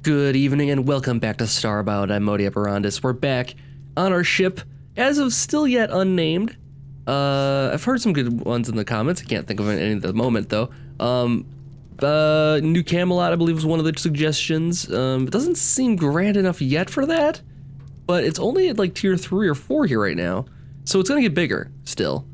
Good evening and welcome back to Starbound. I'm Modi Operandus. We're back on our ship, as of still yet unnamed. I've heard some good ones in the comments. I can't think of any at the moment though. New Camelot, I believe, was one of the suggestions. It doesn't seem grand enough yet for that, but it's only at like tier 3 or 4 here right now, so it's gonna get bigger still.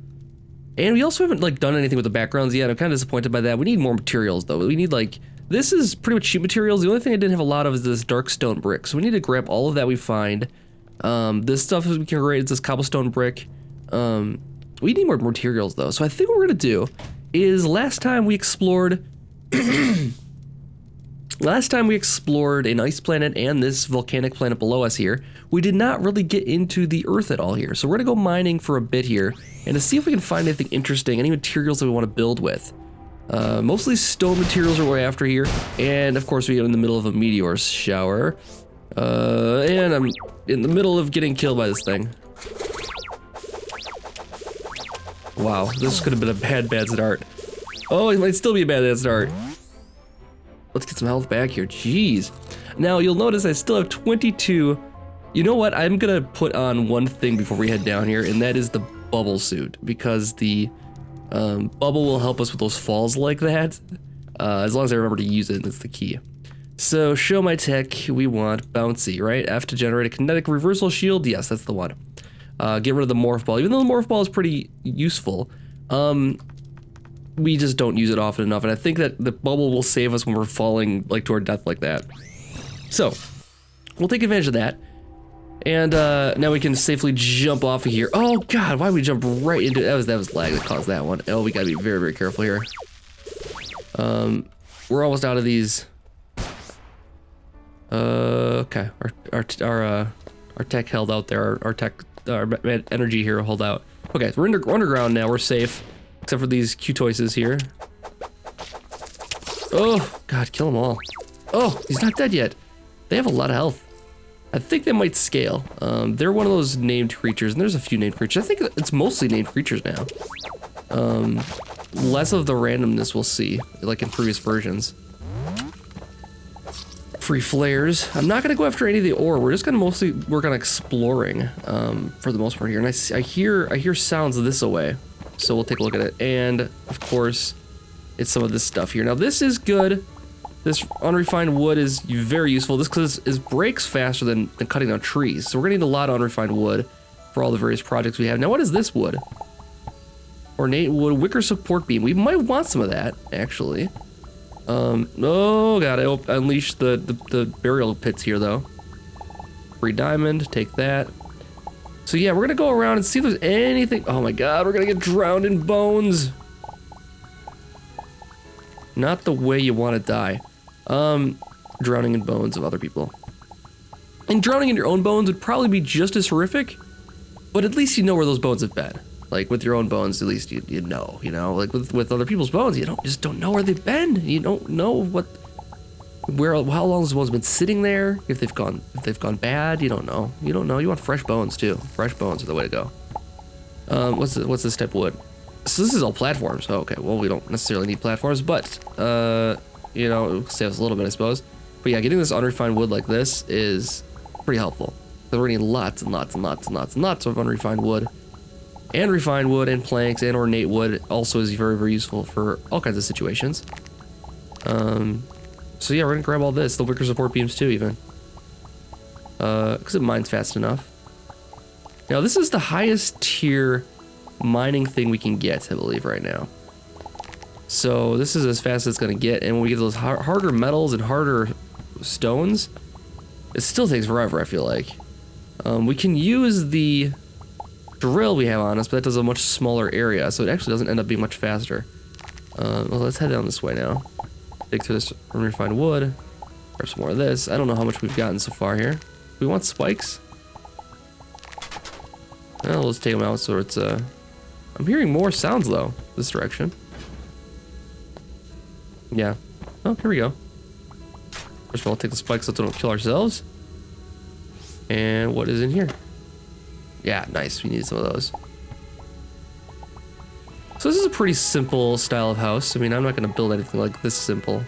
And we also haven't like done anything with the backgrounds yet. I'm kind of disappointed by that. We need more materials though. We need like, this is pretty much cheap materials. The only thing I didn't have a lot of is this dark stone brick. So we need to grab all of that we find. This stuff we can create is this cobblestone brick. We need more materials though. So I think what we're gonna do is last time we explored an ice planet and this volcanic planet below us here. We did not really get into the earth at all here. So we're gonna go mining for a bit here and to see if we can find anything interesting, any materials that we want to build with. Mostly stone materials are what we're after here, and of course we are in the middle of a meteor shower, and I'm in the middle of getting killed by this thing. Wow, this could have been a bad start. Oh, it might still be a bad start. Let's get some health back here, jeez. Now you'll notice I still have 22. You know what, I'm gonna put on one thing before we head down here, and that is the bubble suit, because the bubble will help us with those falls like that, as long as I remember to use it. That's the key. So show my tech, we want bouncy, right? F to generate a kinetic reversal shield. Yes, that's the one. Get rid of the morph ball. Even though the morph ball is pretty useful, we just don't use it often enough, and I think that the bubble will save us when we're falling like to our death like that. So we'll take advantage of that. And now we can safely jump off of here. Oh god, why did we jump right into it? That was lag that caused that one. Oh, we gotta be very, very careful here. We're almost out of these. Okay, our tech held out there. Our energy here will hold out. Okay, so we're underground now. We're safe, except for these Q-toises here. Oh god, kill them all. Oh, he's not dead yet. They have a lot of health. I think they might scale. They're one of those named creatures, and there's a few named creatures. I think it's mostly named creatures now. Less of the randomness we'll see, like in previous versions. Free flares. I'm not gonna go after any of the ore. We're just gonna mostly work on exploring for the most part here. And I hear sounds this away, so we'll take a look at it. And of course, it's some of this stuff here. Now this is good. This unrefined wood is very useful. This because it breaks faster than cutting down trees. So we're gonna need a lot of unrefined wood for all the various projects we have. Now what is this wood? Ornate wood, wicker support beam. We might want some of that, actually. Oh god, I unleashed the burial pits here though. Free diamond, take that. So yeah, we're gonna go around and see if there's anything. Oh my god, we're gonna get drowned in bones. Not the way you want to die. Drowning in bones of other people. And drowning in your own bones would probably be just as horrific, but at least you know where those bones have been. Like with your own bones, at least you know, like with other people's bones, you just don't know where they've been. You don't know how long those bones been sitting there, if they've gone bad, you don't know. You want fresh bones too. Fresh bones are the way to go. What's this type of wood? So this is all platforms. Oh, okay, well, we don't necessarily need platforms, but, it'll save us a little bit, I suppose. But yeah, getting this unrefined wood like this is pretty helpful. Because we're needing lots and lots and lots and lots and lots of unrefined wood. And refined wood and planks and ornate wood also is very, very useful for all kinds of situations. So yeah, we're gonna grab all this, the wicker support beams too, even. Because it mines fast enough. Now, this is the highest tier mining thing we can get, I believe, right now. So this is as fast as it's gonna get, and when we get those harder metals and harder stones, it still takes forever, I feel like. We can use the drill we have on us, but that does a much smaller area, so it actually doesn't end up being much faster. Well, let's head down this way now. Dig through this unrefined wood, grab some more of this. I don't know how much we've gotten so far here. We want spikes? Well, let's take them out so it's, I'm hearing more sounds though, this direction. Yeah. Oh, here we go. First of all, take the spikes so we don't kill ourselves. And what is in here? Yeah, nice. We need some of those. So this is a pretty simple style of house. I mean, I'm not going to build anything like this simple.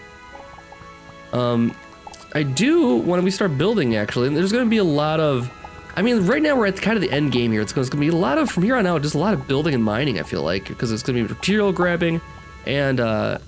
I do when we start building, actually, and there's going to be a lot of, I mean, right now we're at kind of the end game here. It's going to be a lot of, from here on out, just a lot of building and mining, I feel like, because it's going to be material grabbing, and I'd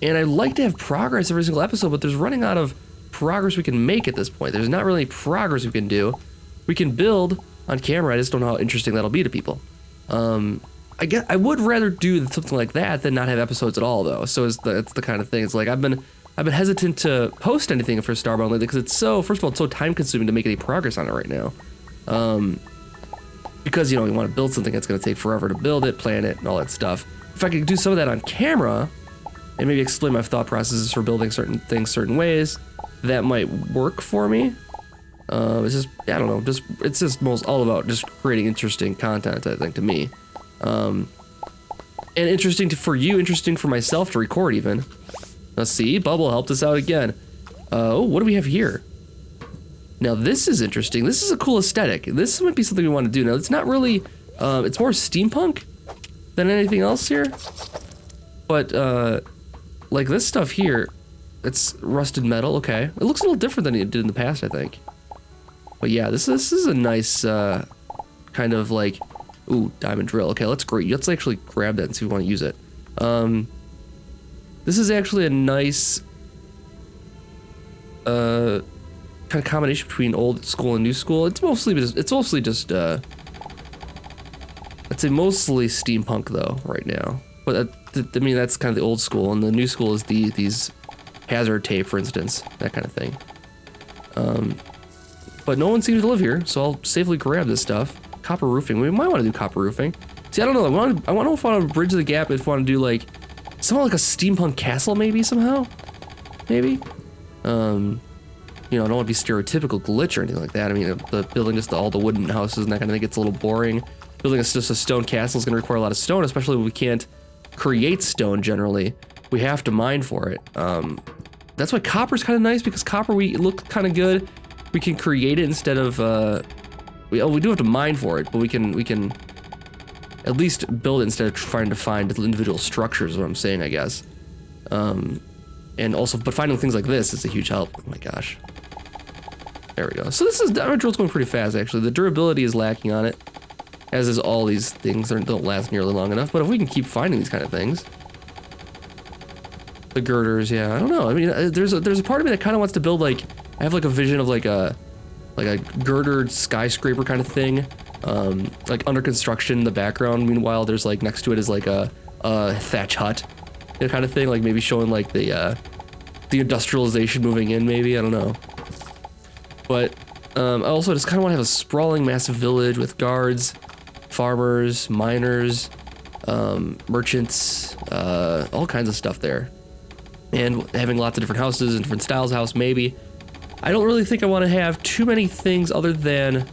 like to have progress every single episode, but there's running out of progress we can make at this point. There's not really progress we can do. We can build on camera, I just don't know how interesting that'll be to people. I guess I would rather do something like that than not have episodes at all, though. So it's the kind of thing. It's like I've been hesitant to post anything for Starbound lately because it's so, first of all, it's so time consuming to make any progress on it right now. Because, you know, you want to build something that's going to take forever to build it, plan it, and all that stuff. If I could do some of that on camera and maybe explain my thought processes for building certain things certain ways, that might work for me. It's just, I don't know, it's just all about just creating interesting content, I think, to me. And interesting for you, interesting for myself to record even. Let's see, Bubble helped us out again. Oh, what do we have here? Now this is interesting. This is a cool aesthetic. This might be something we want to do. Now it's not really, it's more steampunk than anything else here. But, like this stuff here, it's rusted metal, okay. It looks a little different than it did in the past, I think. But yeah, this is a nice, kind of like, ooh, diamond drill. Okay, let's actually grab that and see if we want to use it. This is actually a nice, kind of combination between old school and new school. It's mostly just, I'd say mostly steampunk though, right now. But I mean, that's kind of the old school, and the new school is these hazard tape, for instance, that kind of thing. But no one seems to live here, so I'll safely grab this stuff. Copper roofing. We might want to do copper roofing. See, I don't know. I want to bridge the gap if I want to do like something like a steampunk castle, maybe somehow. Maybe. You know, I don't want to be stereotypical glitch or anything like that. I mean, the building just all the wooden houses and that kind of thing gets a little boring. Building just a stone castle is going to require a lot of stone, especially when we can't create stone generally. We have to mine for it. That's why copper's kind of nice, because copper we look kind of good. We can create it instead of we do have to mine for it, but we can at least build it instead of trying to find individual structures, is what I'm saying, I guess. And also, but finding things like this is a huge help. Oh my gosh. There we go. So diamond drill's going pretty fast, actually. The durability is lacking on it, as is all these things. They don't last nearly long enough, but if we can keep finding these kind of things. The girders, yeah, I don't know. I mean, there's a part of me that kind of wants to build, like, I have like a vision of like a girdered skyscraper kind of thing, like under construction in the background. Meanwhile, there's like next to it is like a thatch hut, kind of thing, like maybe showing like the industrialization moving in, maybe, I don't know. But I also just kind of want to have a sprawling massive village with guards, farmers, miners, merchants, all kinds of stuff there, and having lots of different houses and different styles of house, maybe. I don't really think I want to have too many things other than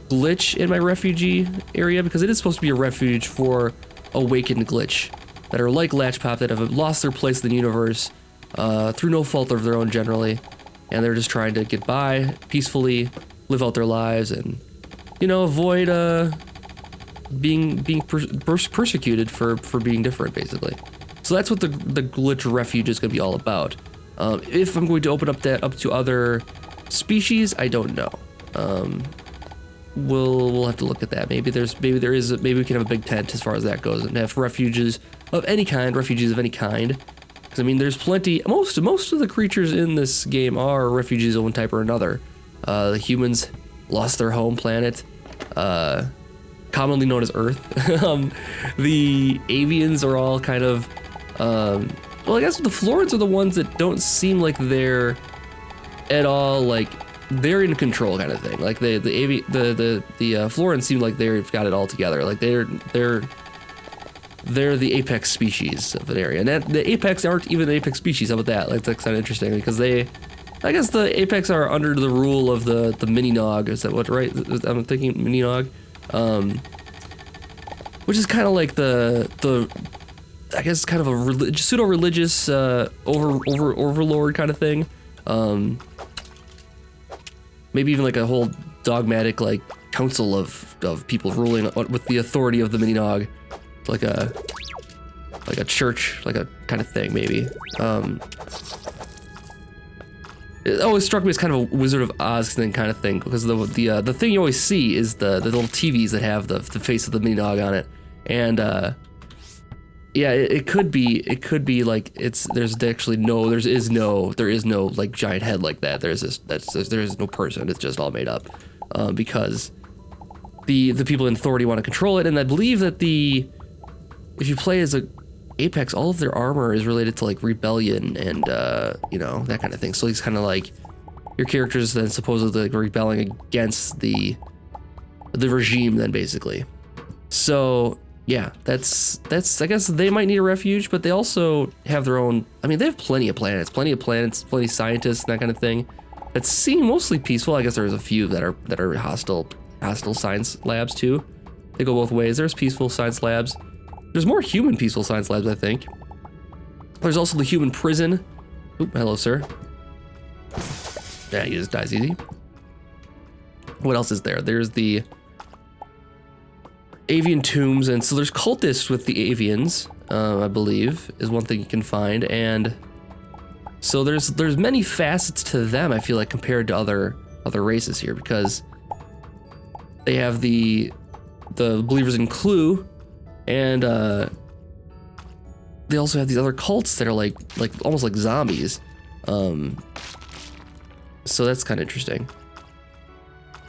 glitch in my refugee area, because it is supposed to be a refuge for awakened glitch that are like Latchpop, that have lost their place in the universe through no fault of their own generally, and they're just trying to get by peacefully, live out their lives, and, you know, avoid being persecuted for being different, basically. So that's what the glitch refuge is going to be all about. If I'm going to open up that up to other species, I don't know. We'll have to look at that. Maybe we can have a big tent as far as that goes, and have refuges of any kind. Because I mean, there's plenty. Most of the creatures in this game are refugees of one type or another. The humans lost their home planet, commonly known as Earth. The avians are all kind of. Well, I guess the Florins are the ones that don't seem like they're at all like they're in control, kind of thing. Like the Florins seem like they've got it all together. Like they're the apex species of an area, and the apex aren't even the apex species. How about that? Like that's kind of interesting, because I guess the apex are under the rule of the mini-nog. Is that what, right? I'm thinking mini-nog, which is kind of like the I guess kind of a pseudo-religious overlord kind of thing. Maybe even like a whole dogmatic like council of people ruling with the authority of the mini-nog, like a church, like a kind of thing, maybe. It always struck me as kind of a Wizard of Oz thing kind of thing, because the thing you always see is the little TVs that have the face of the mini dog on it, and yeah, it could be like there is no like giant head like that. There is no person. It's just all made up, because the people in authority want to control it, and I believe that if you play as a Apex, all of their armor is related to like rebellion and you know, that kind of thing. So he's kind of like your character's then supposedly like rebelling against the regime then basically. So yeah, that's I guess they might need a refuge, but they also have their own. I mean, they have plenty of planets, plenty of scientists, and that kind of thing that seem mostly peaceful. I guess there's a few that are hostile science labs too. They go both ways. There's peaceful science labs. There's more human peaceful science labs, I think. There's also the human prison. Oop, hello, sir. Yeah, he just dies easy. What else is there? There's the avian tombs, and so there's cultists with the avians, I believe, is one thing you can find, and so there's many facets to them, I feel like, compared to other races here, because they have the believers in Clue, and they also have these other cults that are like almost like zombies. So that's kind of interesting.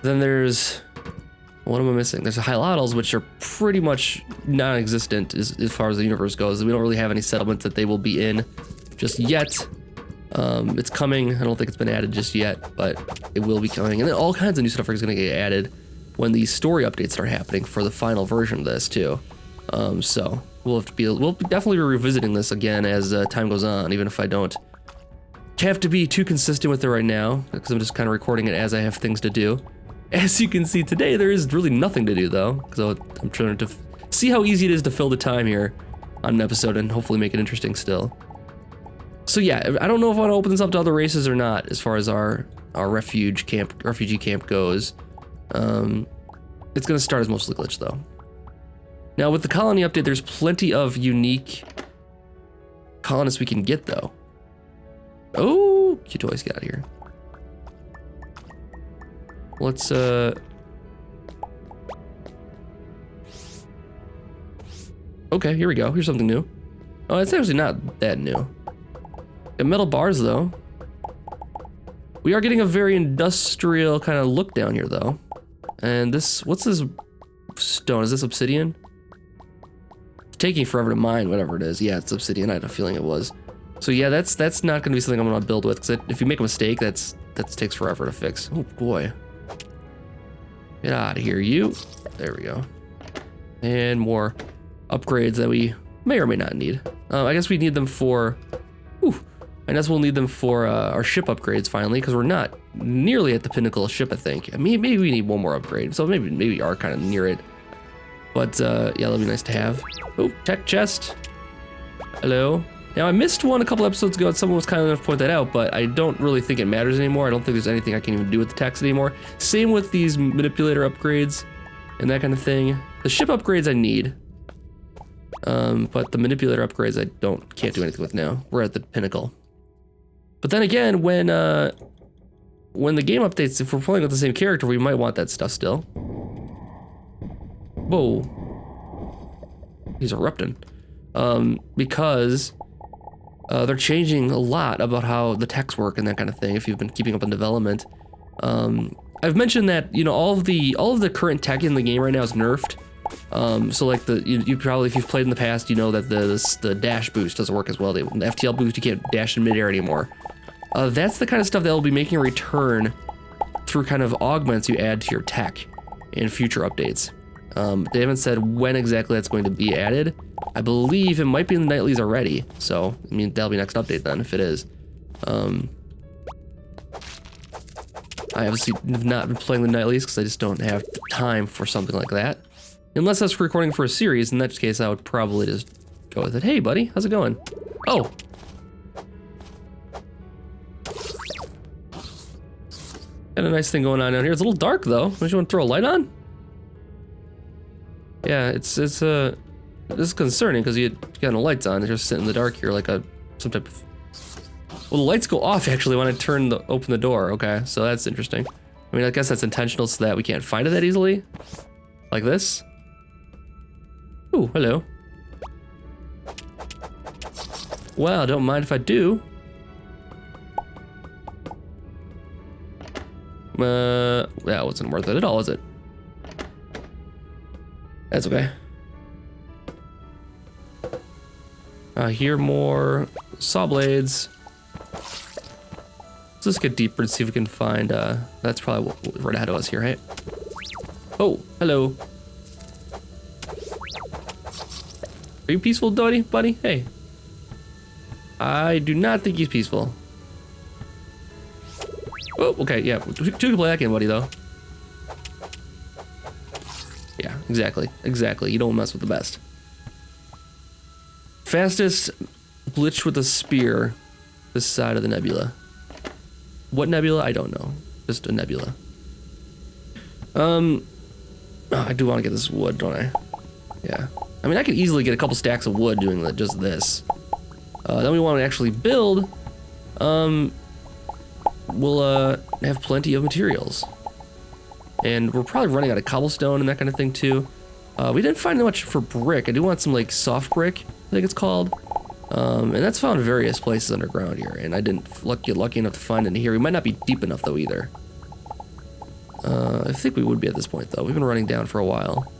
Then there's, what am I missing? There's the Hylottals, which are pretty much non-existent as far as the universe goes. We don't really have any settlements that they will be in just yet. It's coming. I don't think it's been added just yet, but it will be coming. And then all kinds of new stuff is going to get added when the story updates start happening for the final version of this too. So we'll definitely be revisiting this again as time goes on, even if I don't have to be too consistent with it right now, because I'm just kind of recording it as I have things to do. As you can see today, there is really nothing to do though, so I'm trying to see how easy it is to fill the time here on an episode and hopefully make it interesting still. So yeah, I don't know if I want to open this up to other races or not as far as our refugee camp goes. It's going to start as mostly glitch though. Now with the colony update, there's plenty of unique colonists we can get though. Oh, cute toys, get out of here. Let's okay, here we go. Here's something new. Oh, it's actually not that new. Got metal bars though. We are getting a very industrial kind of look down here though. And this, what's this stone? Is this obsidian? It's taking forever to mine, whatever it is. Yeah, it's obsidian. I had a feeling it was. So yeah, that's not going to be something I'm going to build with, because if you make a mistake, that takes forever to fix. Oh boy. Get out of here, you. There we go. And more upgrades that we may or may not need. I guess we need them for, I guess we'll need them for our ship upgrades finally, because we're not nearly at the pinnacle of ship, I think. I mean, maybe we need one more upgrade, so maybe we are kind of near it. But yeah, that'll be nice to have. Oh, tech chest. Hello. Now, I missed one a couple episodes ago, and someone was kind enough to point that out, but I don't really think it matters anymore. I don't think there's anything I can even do with the text anymore. Same with these manipulator upgrades and that kind of thing. The ship upgrades I need, but the manipulator upgrades I can't do anything with now. We're at the pinnacle. But then again, when the game updates, if we're playing with the same character, we might want that stuff still. Whoa. He's erupting. Because they're changing a lot about how the techs work and that kind of thing, if you've been keeping up on development. I've mentioned that, you know, all of the current tech in the game right now is nerfed. So like you probably, if you've played in the past, you know that the dash boost doesn't work as well. The FTL boost, you can't dash in midair anymore. That's the kind of stuff that will be making a return through kind of augments you add to your tech in future updates. They haven't said when exactly that's going to be added. I believe it might be in the nightlies already, so I mean that'll be next update then if it is. I obviously have not been playing the nightlies because I just don't have time for something like that. Unless that's recording for a series, in that case I would probably just go with it. Hey buddy, how's it going? Oh! Got a nice thing going on down here. It's a little dark though. Don't you want to throw a light on? Yeah, this is concerning because you got no lights on. You're just sitting in the dark here like some type of Well, the lights go off actually when I open the door. Okay, so that's interesting. I mean, I guess that's intentional so that we can't find it that easily. Like this. Ooh, hello. Well, don't mind if I do. That wasn't worth it at all, was it? That's okay. Here more saw blades. Let's just get deeper and see if we can find, that's probably right ahead of us here, right? Oh, hello. Are you peaceful, buddy? Hey. I do not think he's peaceful. Oh, okay, yeah. Two can play that game, buddy, though. Yeah, exactly. You don't mess with the best. Fastest glitch with a spear this side of the nebula. What nebula? I don't know. Just a nebula. Oh, I do want to get this wood, don't I? Yeah. I mean, I could easily get a couple stacks of wood doing just this. Then we want to actually build. We'll have plenty of materials. And we're probably running out of cobblestone and that kind of thing too. We didn't find much for brick. I do want some like soft brick, I think it's called. And that's found in various places underground here, and I didn't get lucky enough to find it here. We might not be deep enough though either. I think we would be at this point though. We've been running down for a while.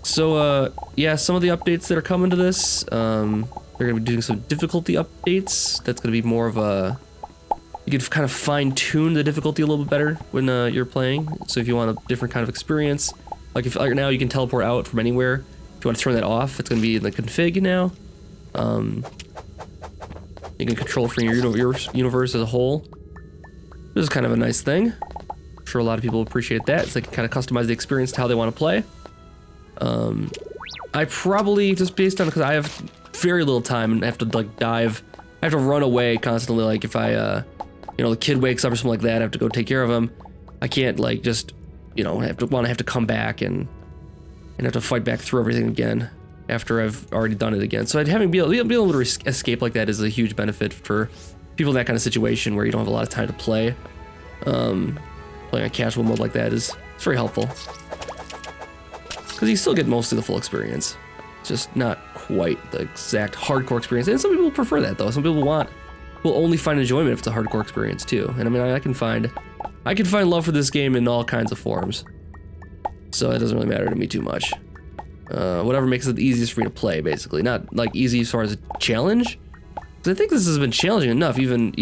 So yeah, some of the updates that are coming to this, they're gonna be doing some difficulty updates. That's gonna be more of a, you can kind of fine tune the difficulty a little bit better when you're playing. So if you want a different kind of experience, like if right now you can teleport out from anywhere. If you want to turn that off, it's gonna be in the config now. You can control from your universe as a whole. This is kind of a nice thing. I'm sure a lot of people appreciate that. It's like kind of customize the experience to how they want to play. I probably, just based on, because I have very little time and I have to like dive, I have to run away constantly. Like if I, you know, the kid wakes up or something like that, I have to go take care of him. I can't like just, you know, have to come back and have to fight back through everything again after I've already done it again. So being able to escape like that is a huge benefit for people in that kind of situation where you don't have a lot of time to play. Playing a casual mode like that is very helpful. Because you still get mostly the full experience. It's just not quite the exact hardcore experience. And some people prefer that though. Some people will only find enjoyment if it's a hardcore experience too. And I mean, I can find love for this game in all kinds of forms. So it doesn't really matter to me too much. Whatever makes it the easiest for me to play, basically. Not like easy as far as a challenge. Because I think this has been challenging enough, even.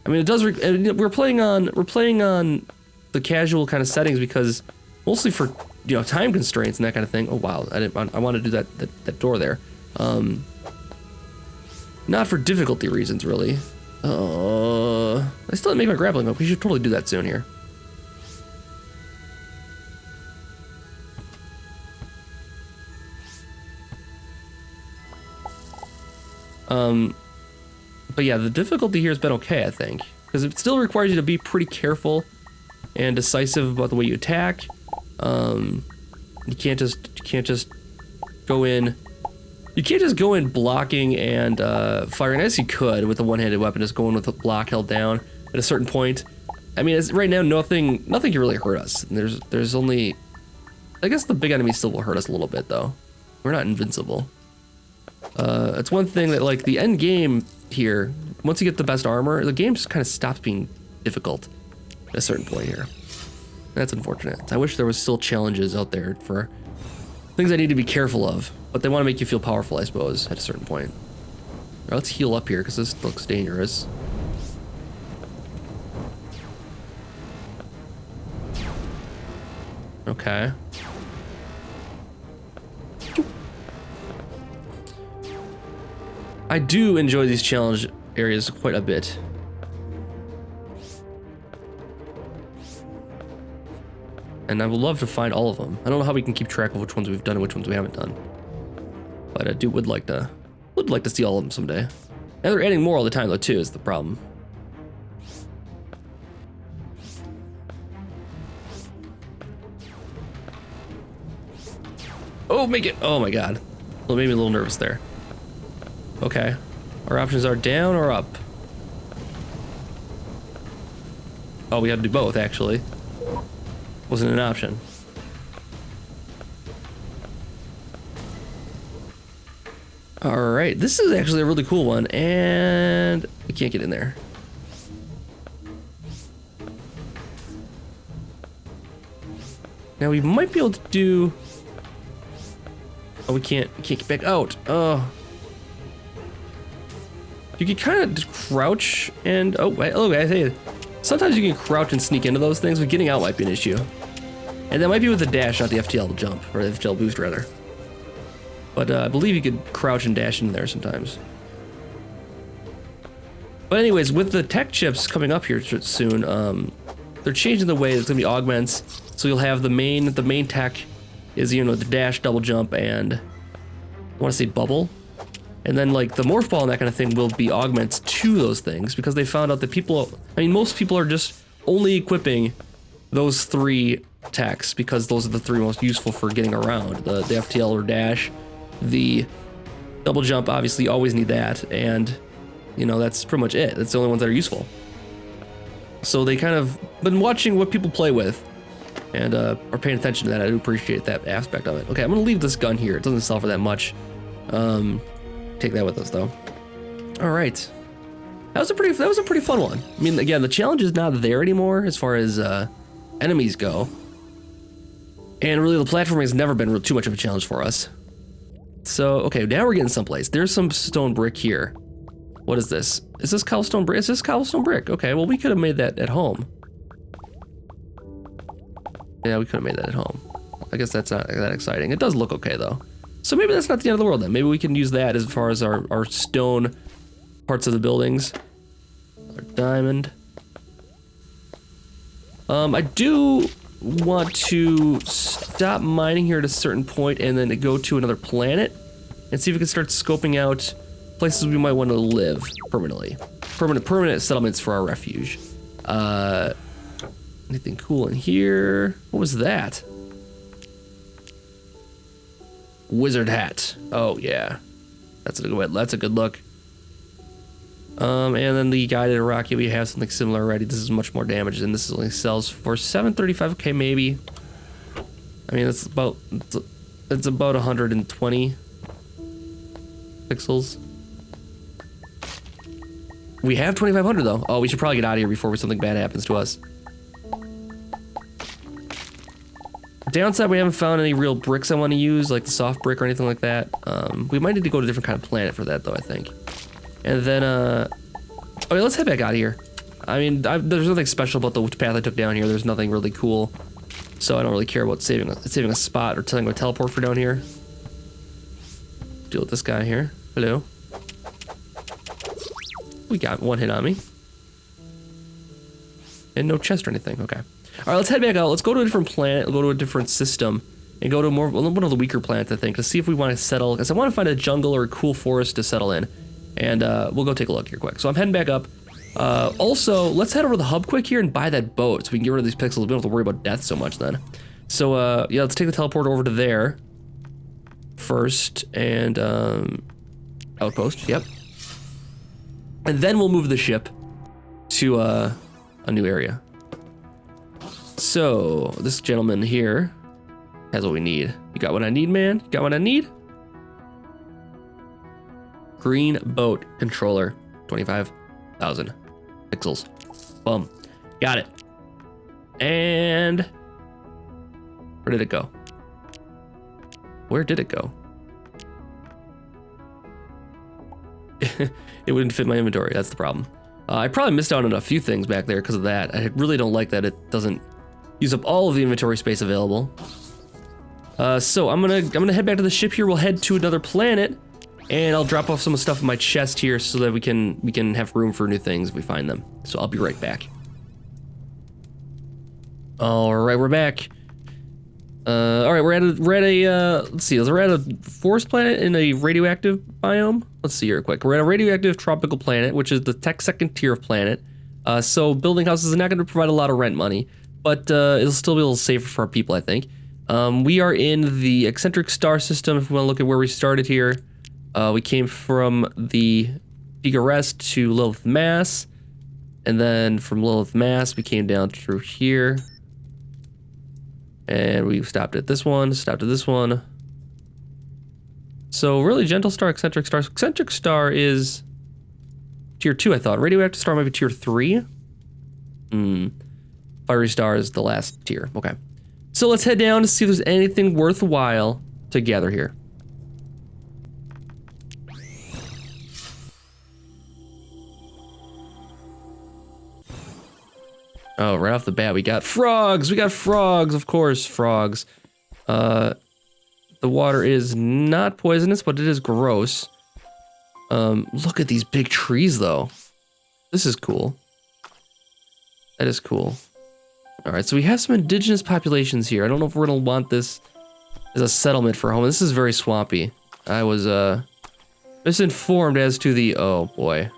I mean, it does. We're playing on the casual kind of settings because mostly for, you know, time constraints and that kind of thing. Oh wow, I want to do that door there. Not for difficulty reasons, really. I still didn't make my grappling hook. We should totally do that soon here. But yeah, the difficulty here has been okay, I think, because it still requires you to be pretty careful and decisive about the way you attack. You can't just go in. You can't just go in blocking and firing. As you could with a one-handed weapon, just going with the block held down at a certain point. I mean, right now, nothing can really hurt us. And there's only, I guess the big enemies still will hurt us a little bit though. We're not invincible. It's one thing that, like, the end game here, once you get the best armor, the game just kind of stops being difficult at a certain point here. That's unfortunate. I wish there was still challenges out there for things I need to be careful of, but they want to make you feel powerful, I suppose, at a certain point. All right, let's heal up here, because this looks dangerous. Okay. I do enjoy these challenge areas quite a bit. And I would love to find all of them. I don't know how we can keep track of which ones we've done and which ones we haven't done. But I would like to see all of them someday. And they're adding more all the time though too, is the problem. Oh, make it! Oh my god. Well, made me a little nervous there. Okay. Our options are down or up. Oh, we had to do both, actually. Wasn't an option. Alright, this is actually a really cool one, and we can't get in there. Now we might be able to do... Oh, we can't get back out. Oh. You can kind of crouch and... Oh, wait, look, I say sometimes you can crouch and sneak into those things, but getting out might be an issue. And that might be with the dash, not the FTL jump, or the FTL boost, rather. But I believe you could crouch and dash in there sometimes. But anyways, with the tech chips coming up here soon, they're changing the way it's gonna be augments. So you'll have the main tech is, you know, the dash, double jump, and I want to say bubble. And then like the morph ball and that kind of thing will be augments to those things, because they found out that people, I mean, most people are just only equipping those 3 techs because those are the 3 most useful for getting around. The FTL or dash, the double jump, obviously you always need that, and you know, that's pretty much it. That's the only ones that are useful. So they kind of been watching what people play with and are paying attention to that. I do appreciate that aspect of it. Okay, I'm gonna leave this gun here. It doesn't sell for that much. Take that with us though. All right, that was a pretty fun one. I mean, again, the challenge is not there anymore as far as enemies go, and really the platforming has never been too much of a challenge for us. So okay, now we're getting someplace. There's some stone brick here. What is this? Is this cobblestone brick? Is this cobblestone brick? Okay, well we could have made that at home. Yeah, we could have made that at home. I guess that's not that exciting. It does look okay though. So maybe that's not the end of the world then. Maybe we can use that as far as our stone parts of the buildings. Our diamond. I do want to stop mining here at a certain point and then go to another planet and see if we can start scoping out places we might want to live permanently. Permanent settlements for our refuge. Anything cool in here? What was that? Wizard hat. Oh yeah, that's a good look. And then the guided rocket, we have something similar already. This is much more damage, and this only sells for 735. Okay, maybe. I mean, it's about 120 pixels. We have 2,500 though. Oh, we should probably get out of here before something bad happens to us. Downside, we haven't found any real bricks I want to use, like the soft brick or anything like that. We might need to go to a different kind of planet for that, though, I think. And then, okay, let's head back out of here. I mean, there's nothing special about the path I took down here. There's nothing really cool, so I don't really care about saving a spot or telling a teleport for down here. Deal with this guy here. Hello. We got one hit on me. And no chest or anything. Okay. All right, let's head back out. Let's go to a different planet. We'll go to a different system and go to one of the weaker planets, I think, to see if we want to settle. Because I want to find a jungle or a cool forest to settle in. And we'll go take a look here quick. So I'm heading back up. Also, let's head over to the hub quick here and buy that boat so we can get rid of these pixels. We don't have to worry about death so much then. So yeah, let's take the teleport over to there first and outpost. Yep. And then we'll move the ship to a new area. So this gentleman here has what we need. You got what I need, man? You got what I need? Green boat controller, 25,000 pixels. Boom. Got it. And where did it go? Where did it go? It wouldn't fit my inventory. That's the problem. I probably missed out on a few things back there because of that. I really don't like that it doesn't use up all of the inventory space available. So I'm gonna head back to the ship here. We'll head to another planet, and I'll drop off some of the stuff in my chest here so that we can have room for new things if we find them. So I'll be right back. All right, we're back. All right, we're at a let's see, we're at a forest planet in a radioactive biome. Let's see here quick. We're at a radioactive tropical planet, which is the tech second tier of planet. So building houses is not going to provide a lot of rent money, but it'll still be a little safer for our people, I think. We are in the eccentric star system. If we want to look at where we started here, we came from the Giga Rest to Lilith Mass, and then from Lilith Mass we came down through here, and we stopped at this one, stopped at this one. So really, gentle star, eccentric star. Eccentric star is tier 2, I thought. Radioactive star might be tier 3. Fiery star is the last tier. Okay. So let's head down to see if there's anything worthwhile to gather here. Oh, right off the bat, we got frogs. We got frogs, of course, frogs. The water is not poisonous, but it is gross. Look at these big trees, though. This is cool. That is cool. All right, so we have some indigenous populations here. I don't know if we're gonna want this as a settlement for home. This is very swampy. I was misinformed as to the, oh boy.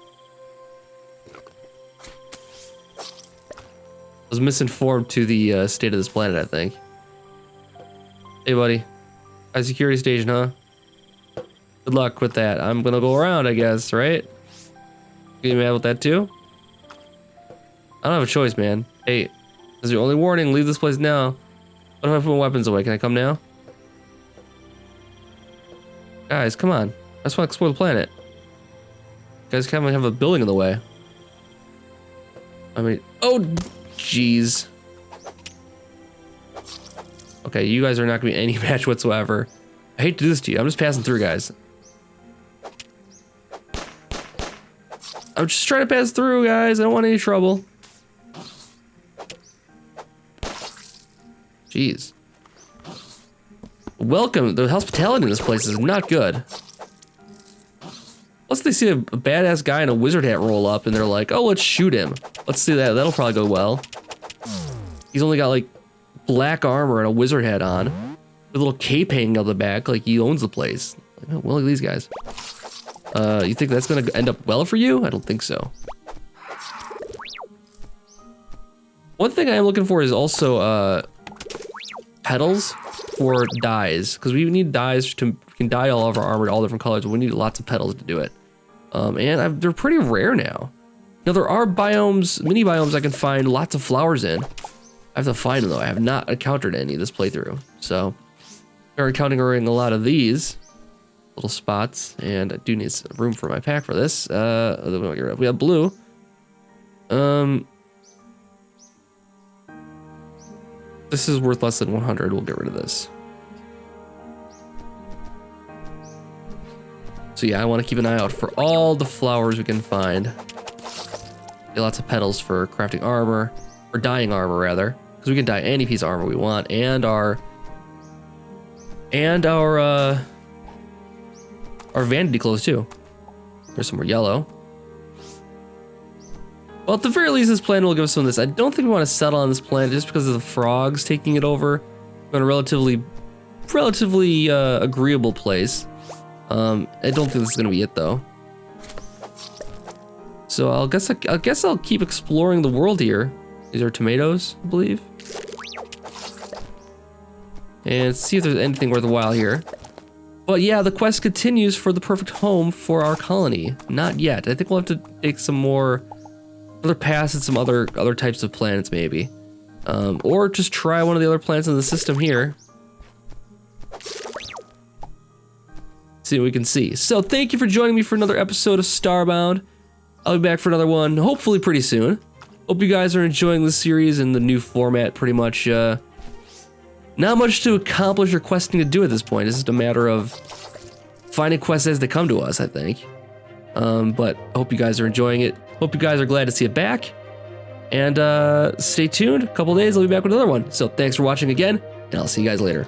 I was misinformed to the state of this planet, I think. Hey, buddy. High security station, huh? Good luck with that. I'm gonna go around, I guess, right? You mad with that too? I don't have a choice, man. Hey, this is your only warning. Leave this place now. What if I put my weapons away? Can I come now? Guys, come on. I just want to explore the planet. You guys can't have a building in the way. I mean, oh, jeez. Okay, you guys are not gonna be any match whatsoever. I hate to do this to you. I'm just passing through, guys. I'm just trying to pass through, guys. I don't want any trouble. Jeez. Welcome. The hospitality in this place is not good. Unless they see a badass guy in a wizard hat roll up and they're like, oh, let's shoot him. Let's see that. That'll probably go well. He's only got like black armor and a wizard hat on. With a little cape hanging out the back, like he owns the place. Like, oh, well, look at these guys. You think that's gonna end up well for you? I don't think so. One thing I am looking for is also petals for dyes, because we need dyes to, we can dye all of our armor all different colors, but we need lots of petals to do it. And they're pretty rare now. Now there are biomes, mini biomes I can find lots of flowers in. I have to find them though. I have not encountered any this playthrough, so we're encountering a lot of these little spots, and I do need some room for my pack for this. We have blue. This is worth less than 100. We'll get rid of this. So yeah, I want to keep an eye out for all the flowers we can find. Get lots of petals for crafting armor, or dyeing armor rather, because we can dye any piece of armor we want, and our vanity clothes too. There's some more yellow. Well, at the very least, this planet will give us some of this. I don't think we want to settle on this planet just because of the frogs taking it over. We're in a relatively agreeable place. I don't think this is gonna be it though. So I guess I'll keep exploring the world here. These are tomatoes, I believe. And see if there's anything worthwhile here. But yeah, the quest continues for the perfect home for our colony. Not yet. I think we'll have to take some more other paths and some other types of planets maybe. Or just try one of the other planets in the system here. See what we can see. So thank you for joining me for another episode of Starbound. I'll be back for another one, hopefully pretty soon. Hope you guys are enjoying this series and the new format pretty much. Not much to accomplish or questing to do at this point. It's just a matter of finding quests as they come to us, I think. But I hope you guys are enjoying it. Hope you guys are glad to see it back. And stay tuned. A couple days, I'll be back with another one. So thanks for watching again, and I'll see you guys later.